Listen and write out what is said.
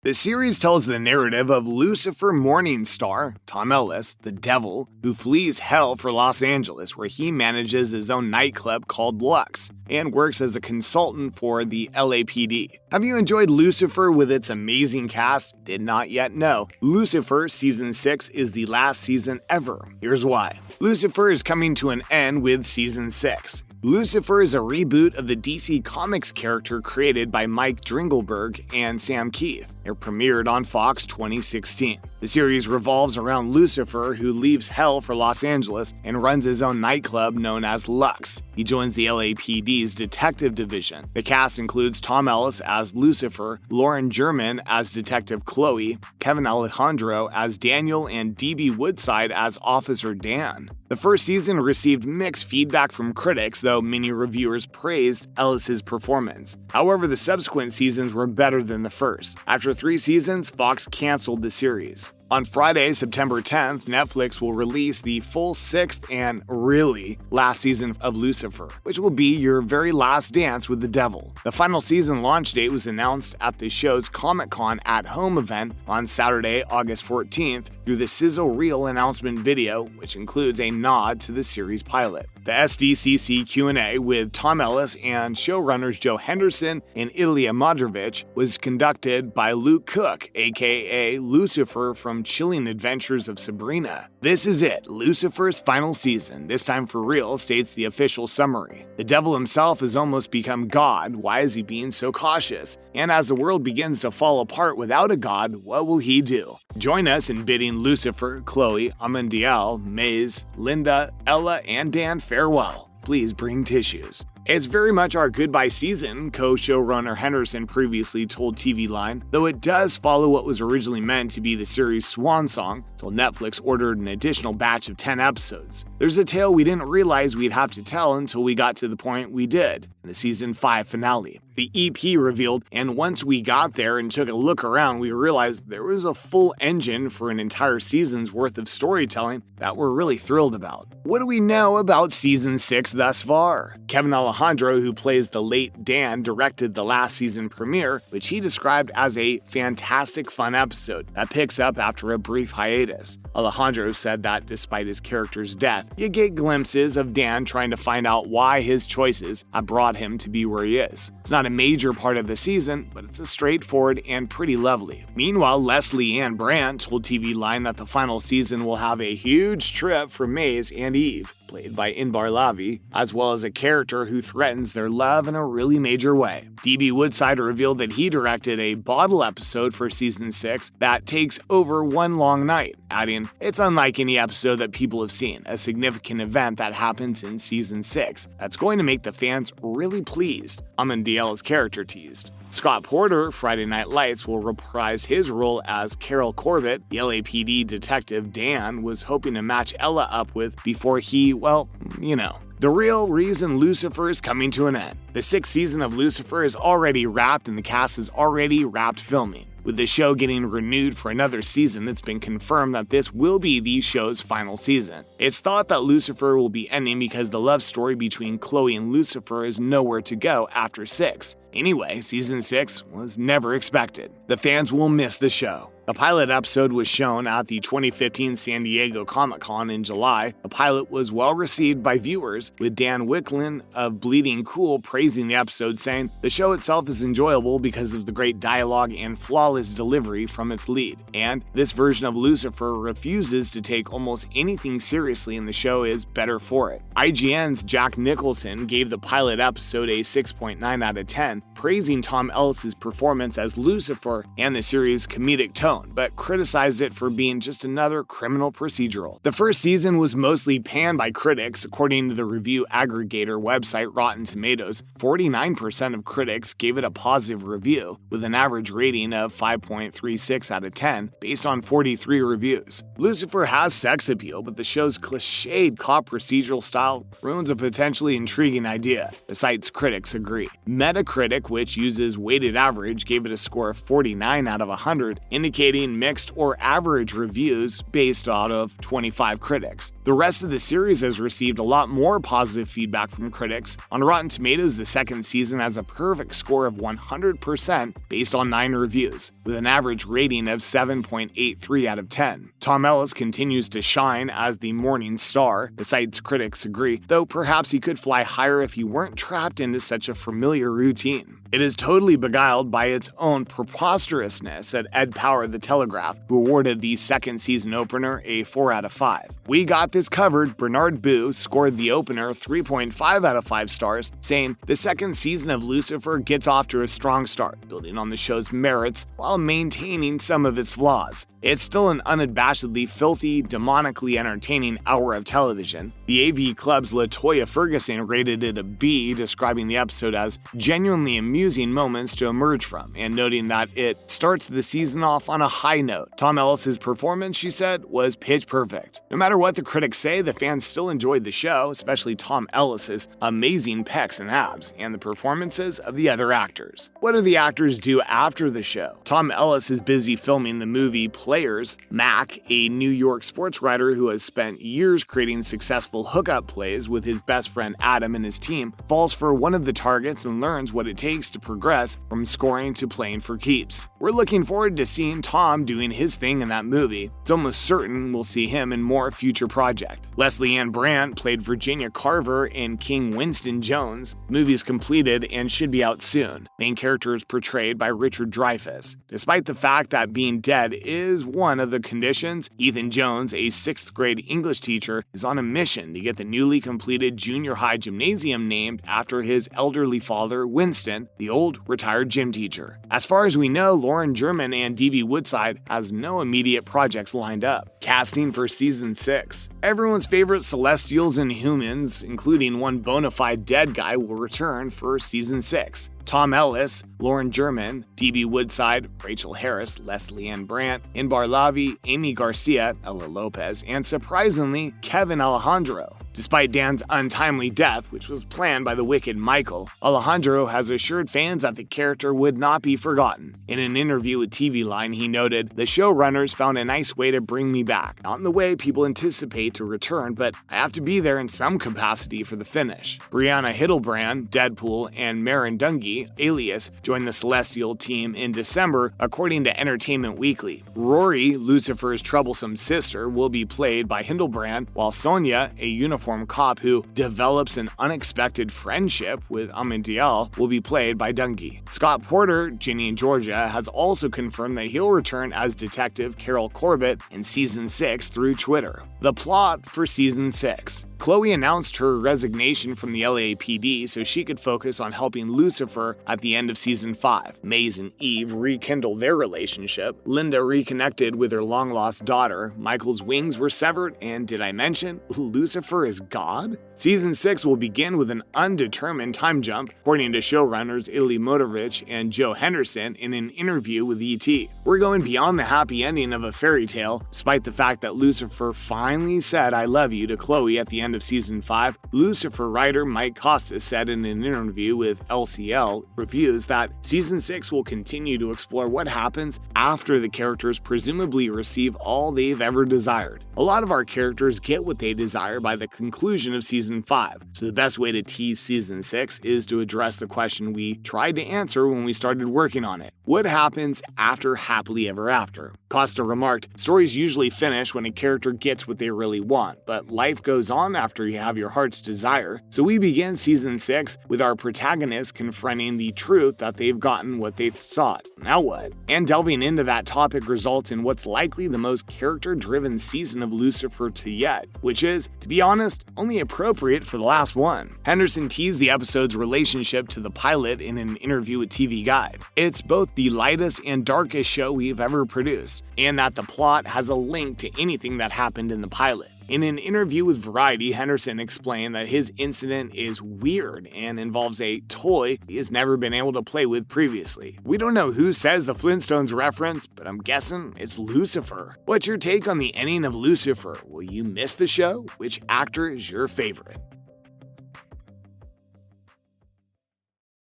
The series tells the narrative of Lucifer Morningstar, Tom Ellis, the devil, who flees hell for Los Angeles, where he manages his own nightclub called Lux and works as a consultant for the LAPD. Have you enjoyed Lucifer with its amazing cast? Did not yet know. Lucifer Season 6 is the last season ever. Here's why. Lucifer is coming to an end with Season 6. Lucifer is a reboot of the DC Comics character created by Mike Dringelberg and Sam Keith. It premiered on Fox 2016. The series revolves around Lucifer, who leaves hell for Los Angeles and runs his own nightclub known as Lux. He joins the LAPD's detective division. The cast includes Tom Ellis as Lucifer, Lauren German as Detective Chloe, Kevin Alejandro as Daniel, and D.B. Woodside as Officer Dan. The first season received mixed feedback from critics, though many reviewers praised Ellis's performance. However, the subsequent seasons were better than the first. After 3 seasons, Fox canceled the series. On Friday, September 10th, Netflix will release the full 6th and really last season of Lucifer, which will be your very last dance with the devil. The final season launch date was announced at the show's Comic-Con at Home event on Saturday, August 14th, through the sizzle reel announcement video, which includes a nod to the series pilot. The SDCC Q&A with Tom Ellis and showrunners Joe Henderson and Ilya Madrovich was conducted by Luke Cook, aka Lucifer from Chilling Adventures of Sabrina. This is it, Lucifer's final season, this time for real, states the official summary. The devil himself has almost become God. Why is he being so cautious? And as the world begins to fall apart without a God, what will he do? Join us in bidding Lucifer, Chloe, Amandiel, Maze, Linda, Ella, and Dan farewell. Please bring tissues. It's very much our goodbye season, co-showrunner Henderson previously told TV Line, though it does follow what was originally meant to be the series' swan song, until Netflix ordered an additional batch of 10 episodes. There's a tale we didn't realize we'd have to tell until we got to the point we did, in the Season 5 finale. The EP revealed, and once we got there and took a look around, we realized there was a full engine for an entire season's worth of storytelling that we're really thrilled about. What do we know about Season 6 thus far? Kevin Alejandro, who plays the late Dan, directed the last season premiere, which he described as a fantastic fun episode that picks up after a brief hiatus. Alejandro said that despite his character's death, you get glimpses of Dan trying to find out why his choices have brought him to be where he is. It's not a major part of the season, but it's a straightforward and pretty lovely. Meanwhile, Leslie Ann Brandt told TV Line that the final season will have a huge trip for Maze and Eve, played by Inbar Lavi, as well as a character who threatens their love in a really major way. D.B. Woodside revealed that he directed a bottle episode for Season 6 that takes over one long night, adding, "It's unlike any episode that people have seen, a significant event that happens in Season 6 that's going to make the fans really pleased," Amandiel's character teased. Scott Porter, Friday Night Lights, will reprise his role as Carol Corbett, the LAPD detective Dan was hoping to match Ella up with before he, well, you know. The real reason Lucifer is coming to an end. The 6th season of Lucifer is already wrapped and the cast is already wrapped filming. With the show getting renewed for another season, it's been confirmed that this will be the show's final season. It's thought that Lucifer will be ending because the love story between Chloe and Lucifer is nowhere to go after 6. Anyway, Season 6 was never expected. The fans will miss the show. The pilot episode was shown at the 2015 San Diego Comic-Con in July. The pilot was well received by viewers, with Dan Wicklund of Bleeding Cool praising the episode, saying, "The show itself is enjoyable because of the great dialogue and flawless delivery from its lead, and this version of Lucifer refuses to take almost anything seriously and the show is better for it." IGN's Jack Nicholson gave the pilot episode a 6.9 out of 10, praising Tom Ellis' performance as Lucifer and the series' comedic tone, but criticized it for being just another criminal procedural. The first season was mostly panned by critics. According to the review aggregator website Rotten Tomatoes, 49% of critics gave it a positive review, with an average rating of 5.36 out of 10, based on 43 reviews. Lucifer has sex appeal, but the show's cliched cop procedural style ruins a potentially intriguing idea. The site's critics agree. Metacritic Critic, which uses weighted average, gave it a score of 49 out of 100, indicating mixed or average reviews based out of 25 critics. The rest of the series has received a lot more positive feedback from critics. On Rotten Tomatoes, the second season has a perfect score of 100% based on 9 reviews, with an average rating of 7.83 out of 10. Tom Ellis continues to shine as the morning star. The site's critics agree, though perhaps he could fly higher if he weren't trapped into such a familiar routine. It is totally beguiled by its own preposterousness, said Ed Power of The Telegraph, who awarded the second season opener a 4 out of 5. "We got this covered." Bernard Boo scored the opener 3.5 out of 5 stars, saying, "The second season of Lucifer gets off to a strong start, building on the show's merits while maintaining some of its flaws. It's still an unabashedly filthy, demonically entertaining hour of television." The AV Club's LaToya Ferguson rated it a B, describing the episode as genuinely amusing moments to emerge from, and noting that it starts the season off on a high note. Tom Ellis's performance, she said, was pitch perfect. No matter what the critics say, the fans still enjoyed the show, especially Tom Ellis's amazing pecs and abs, and the performances of the other actors. What do the actors do after the show? Tom Ellis is busy filming the movie Players. Mac, a New York sports writer who has spent years creating successful hookup plays with his best friend Adam and his team, falls for one of the targets and learns what it takes to progress from scoring to playing for keeps. We're looking forward to seeing Tom doing his thing in that movie. It's almost certain we'll see him in more future projects. Leslie Ann Brandt played Virginia Carver in King Winston Jones. The movie is completed and should be out soon. Main character is portrayed by Richard Dreyfuss. Despite the fact that being dead is one of the conditions, Ethan Jones, a 6th grade English teacher, is on a mission to get the newly completed junior high gymnasium named after his elderly father, Winston, the old retired gym teacher. As far as we know, Lauren German and D.B. Woodside has no immediate projects lined up. Casting for Season 6. Everyone's favorite Celestials and humans, including one bona fide dead guy, will return for Season 6. Tom Ellis, Lauren German, D.B. Woodside, Rachel Harris, Leslie Ann Brandt, Inbar Lavi, Amy Garcia, Ella Lopez, and surprisingly, Kevin Alejandro. Despite Dan's untimely death, which was planned by the wicked Michael, Alejandro has assured fans that the character would not be forgotten. In an interview with TV Line, he noted, "The showrunners found a nice way to bring me back. Not in the way people anticipate to return, but I have to be there in some capacity for the finish." Brianna Hiddlebrand, Deadpool, and Maren Dungy, Alias, joined the Celestial team in December, according to Entertainment Weekly. Rory, Lucifer's troublesome sister, will be played by Hildebrand, while Sonia, a uniform cop who develops an unexpected friendship with Amendiel, will be played by Dungy. Scott Porter, Ginny and Georgia, has also confirmed that he'll return as Detective Carol Corbett in Season 6 through Twitter. The plot for Season 6. Chloe announced her resignation from the LAPD so she could focus on helping Lucifer at the end of Season 5. Maze and Eve rekindled their relationship. Linda reconnected with her long-lost daughter. Michael's wings were severed, and did I mention, Lucifer is God? Season 6 will begin with an undetermined time jump, according to showrunners Ilya Motovich and Joe Henderson in an interview with ET. We're going beyond the happy ending of a fairy tale. Despite the fact that Lucifer finally said "I love you" to Chloe at the end of Season 5, Lucifer writer Mike Costas said in an interview with LCL Reviews that Season 6 will continue to explore what happens after the characters presumably receive all they've ever desired. A lot of our characters get what they desire by the conclusion of Season 5, so the best way to tease Season 6 is to address the question we tried to answer when we started working on it. What happens after Happily Ever After? Costa remarked, "Stories usually finish when a character gets what they really want, but life goes on after you have your heart's desire. So we begin Season 6 with our protagonists confronting the truth that they've gotten what they sought. Now what?" And delving into that topic results in what's likely the most character-driven season of Lucifer to yet, which is, to be honest, only appropriate for the last one. Henderson teased the episode's relationship to the pilot in an interview with TV Guide. It's both the lightest and darkest show we've ever produced, and that the plot has a link to anything that happened in the pilot. In an interview with Variety, Henderson explained that his incident is weird and involves a toy he has never been able to play with previously. We don't know who says the Flintstones reference, but I'm guessing it's Lucifer. What's your take on the ending of Lucifer? Will you miss the show? Which actor is your favorite?